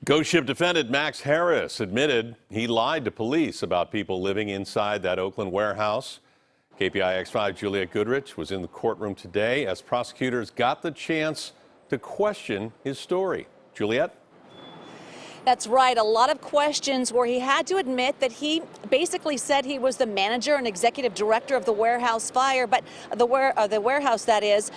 Ghost ship defendant Max Harris admitted he lied to police about people living inside that Oakland warehouse. KPIX 5 Juliette Goodrich was in the courtroom today as prosecutors got the chance to question his story. Juliette? That's right. A lot of questions where he had to admit that he basically said he was the manager and executive director of the warehouse fire, but the warehouse, that is.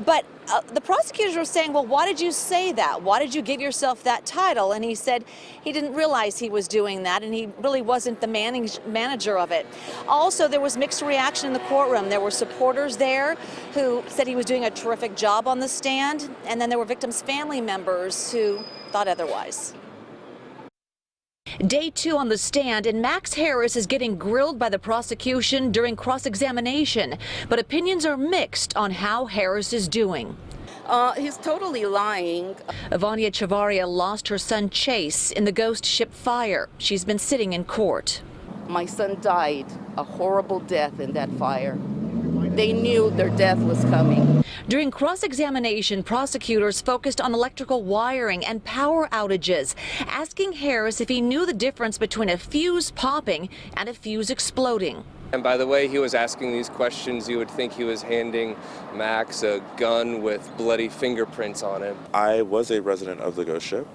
But the prosecutors were saying, well, why did you say that? Why did you give yourself that title? And he said he didn't realize he was doing that, and he really wasn't the manager of it. Also, there was mixed reaction in the courtroom. There were supporters there who said he was doing a terrific job on the stand, and then there were victims' family members who thought otherwise. Day 2 on the stand, and Max Harris is getting grilled by the prosecution during cross-examination. But opinions are mixed on how Harris is doing. He's totally lying. Ivania Chavaria lost her son Chase in the ghost ship fire. She's been sitting in court. My son died a horrible death in that fire. They knew their death was coming. During cross-examination, prosecutors focused on electrical wiring and power outages, asking Harris if he knew the difference between a fuse popping and a fuse exploding. And by the way he was asking these questions, you would think he was handing Max a gun with bloody fingerprints on it. I was a resident of the ghost ship.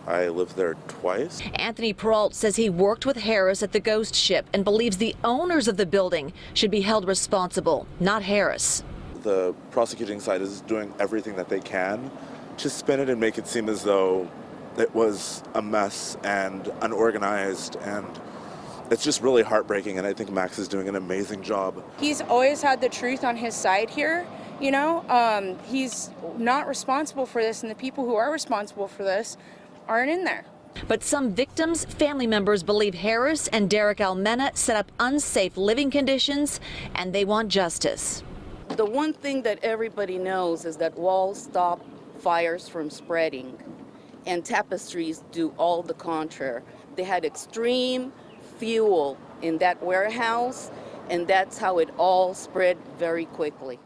I lived there twice. Anthony Peralt says he worked with Harris at the ghost ship and believes the owners of the building should be held responsible, not Harris. The prosecuting side is doing everything that they can to spin it and make it seem as though it was a mess and unorganized, and it's just really heartbreaking, and I think Max is doing an amazing job. He's always had the truth on his side here, you know. He's not responsible for this, and the people who are responsible for this aren't in there. But some victims' family members believe Harris and Derek Almena set up unsafe living conditions, and they want justice. The one thing that everybody knows is that walls stop fires from spreading, and tapestries do all the contrary. They had extreme fuel in that warehouse, and that's how it all spread very quickly.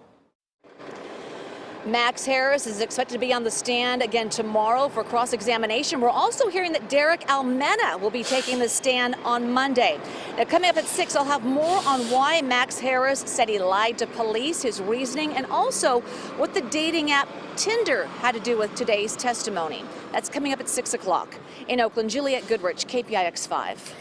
Max Harris is expected to be on the stand again tomorrow for cross-examination. We're also hearing that Derek Almena will be taking the stand on Monday. Now, coming up at 6, I'll have more on why Max Harris said he lied to police, his reasoning, and also what the dating app Tinder had to do with today's testimony. That's coming up at 6 o'clock. In Oakland, Juliette Goodrich, KPIX 5.